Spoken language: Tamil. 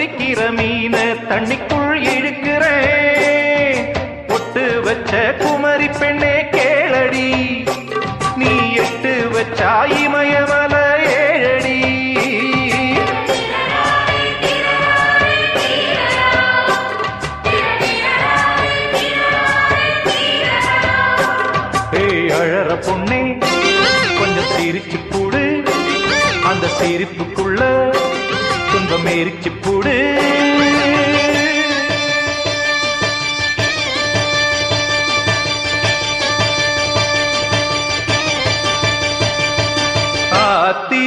பிடிக்கிற மீன தண்ணிக்குள் இழுக்கிறேன். ஒட்டு வச்ச குமரி பெண்ணே கேளடி, நீ எட்டு வச்சா இமயமல ஏழடி. ஏய் அழற பொண்ணே கொஞ்சம் சிரிச்சு போடு, அந்த சிரிப்புக்குள்ள துன்பம் எரிச்சு போடு. ஆத்தி